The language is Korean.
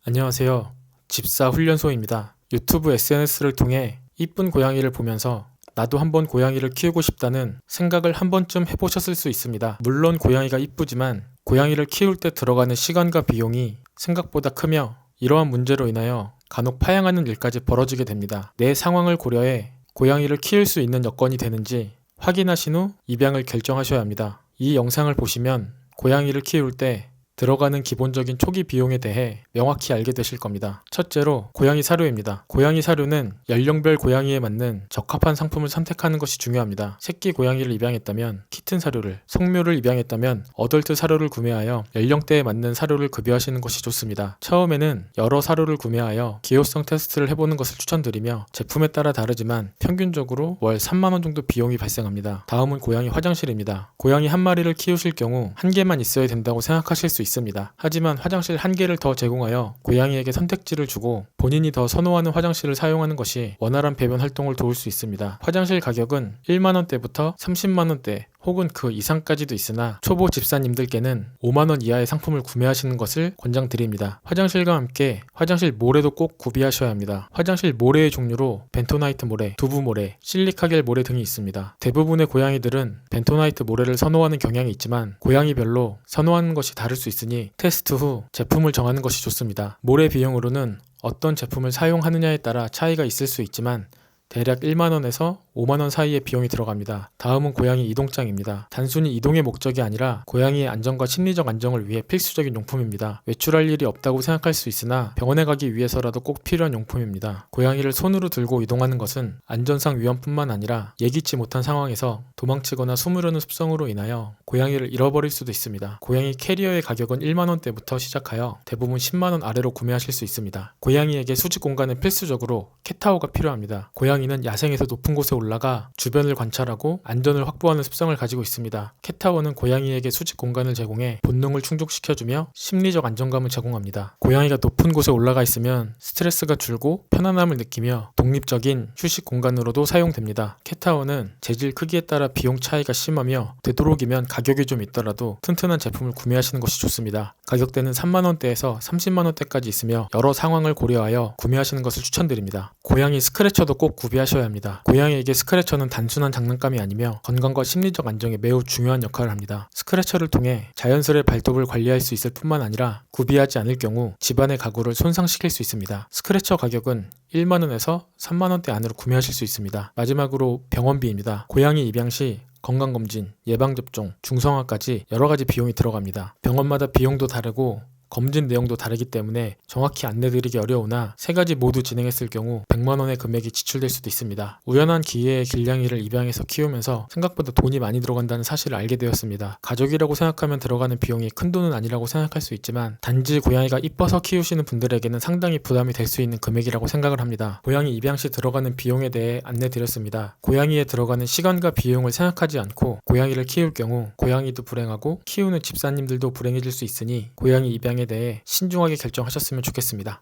안녕하세요. 집사 훈련소입니다. 유튜브 SNS를 통해 이쁜 고양이를 보면서 나도 한번 고양이를 키우고 싶다는 생각을 한 번쯤 해보셨을 수 있습니다. 물론 고양이가 이쁘지만 고양이를 키울 때 들어가는 시간과 비용이 생각보다 크며 이러한 문제로 인하여 간혹 파양하는 일까지 벌어지게 됩니다. 내 상황을 고려해 고양이를 키울 수 있는 여건이 되는지 확인하신 후 입양을 결정하셔야 합니다. 이 영상을 보시면 고양이를 키울 때 들어가는 기본적인 초기 비용에 대해 명확히 알게 되실 겁니다. 첫째로 고양이 사료입니다. 고양이 사료는 연령별 고양이에 맞는 적합한 상품을 선택하는 것이 중요합니다. 새끼 고양이를 입양했다면 키튼 사료를, 성묘를 입양했다면 어덜트 사료를 구매하여 연령대에 맞는 사료를 급여하시는 것이 좋습니다. 처음에는 여러 사료를 구매하여 기호성 테스트를 해보는 것을 추천드리며 제품에 따라 다르지만 평균적으로 월 3만원 정도 비용이 발생합니다. 다음은 고양이 화장실입니다. 고양이 한 마리를 키우실 경우 한 개만 있어야 된다고 생각하실 수 있습니다. 하지만 화장실 한 개를 더 제공하여 고양이에게 선택지를 주고 본인이 더 선호하는 화장실을 사용하는 것이 원활한 배변 활동을 도울 수 있습니다. 화장실 가격은 1만원대부터 30만원대 혹은 그 이상까지도 있으나 초보 집사님들께는 5만원 이하의 상품을 구매하시는 것을 권장드립니다. 화장실과 함께 화장실 모래도 꼭 구비하셔야 합니다. 화장실 모래의 종류로 벤토나이트 모래, 두부 모래, 실리카겔 모래 등이 있습니다. 대부분의 고양이들은 벤토나이트 모래를 선호하는 경향이 있지만 고양이별로 선호하는 것이 다를 수 있으니 테스트 후 제품을 정하는 것이 좋습니다. 모래 비용으로는 어떤 제품을 사용하느냐에 따라 차이가 있을 수 있지만 대략 1만원에서 5만원 사이의 비용이 들어갑니다. 다음은 고양이 이동장입니다. 단순히 이동의 목적이 아니라 고양이의 안전과 심리적 안정을 위해 필수적인 용품입니다. 외출할 일이 없다고 생각할 수 있으나 병원에 가기 위해서라도 꼭 필요한 용품입니다. 고양이를 손으로 들고 이동하는 것은 안전상 위험뿐만 아니라 예기치 못한 상황에서 도망치거나 숨으려는 습성으로 인하여 고양이를 잃어버릴 수도 있습니다. 고양이 캐리어의 가격은 1만원대부터 시작하여 대부분 10만원 아래로 구매하실 수 있습니다. 고양이에게 수직 공간은 필수적으로 캣타워가 필요합니다. 고양이는 야생에서 높은 곳에 올라가 주변을 관찰하고 안전을 확보하는 습성을 가지고 있습니다. 캣타워는 고양이에게 수직 공간을 제공해 본능을 충족시켜주며 심리적 안정감을 제공합니다. 고양이가 높은 곳에 올라가 있으면 스트레스가 줄고 편안함을 느끼며 독립적인 휴식 공간으로도 사용됩니다. 캣타워는 재질 크기에 따라 비용 차이가 심하며 되도록이면 가격이 좀 있더라도 튼튼한 제품을 구매하시는 것이 좋습니다. 가격대는 3만원대에서 30만원대까지 있으며 여러 상황을 고려하여 구매하시는 것을 추천드립니다. 고양이 스크래쳐도 꼭 구비하셔야 합니다. 고양이에게 스크래쳐는 단순한 장난감이 아니며 건강과 심리적 안정에 매우 중요한 역할을 합니다. 스크래쳐를 통해 자연스레 발톱을 관리할 수 있을 뿐만 아니라 구비하지 않을 경우 집안의 가구를 손상시킬 수 있습니다. 스크래쳐 가격은 1만원에서 3만원대 안으로 구매하실 수 있습니다. 마지막으로 병원비입니다. 고양이 입양 시 건강검진, 예방접종, 중성화까지 여러가지 비용이 들어갑니다. 병원마다 비용도 다르고 검진 내용도 다르기 때문에 정확히 안내드리기 어려우나 세 가지 모두 진행했을 경우 100만원의 금액이 지출될 수도 있습니다. 우연한 기회에 길냥이를 입양해서 키우면서 생각보다 돈이 많이 들어간다는 사실을 알게 되었습니다. 가족이라고 생각하면 들어가는 비용이 큰 돈은 아니라고 생각할 수 있지만 단지 고양이가 이뻐서 키우시는 분들에게는 상당히 부담이 될 수 있는 금액이라고 생각을 합니다. 고양이 입양 시 들어가는 비용에 대해 안내드렸습니다. 고양이에 들어가는 시간과 비용을 생각하지 않고 고양이를 키울 경우 고양이도 불행하고 키우는 집사님들도 불행해질 수 있으니 고양이 입양에 대해 신중하게 결정하셨으면 좋겠습니다.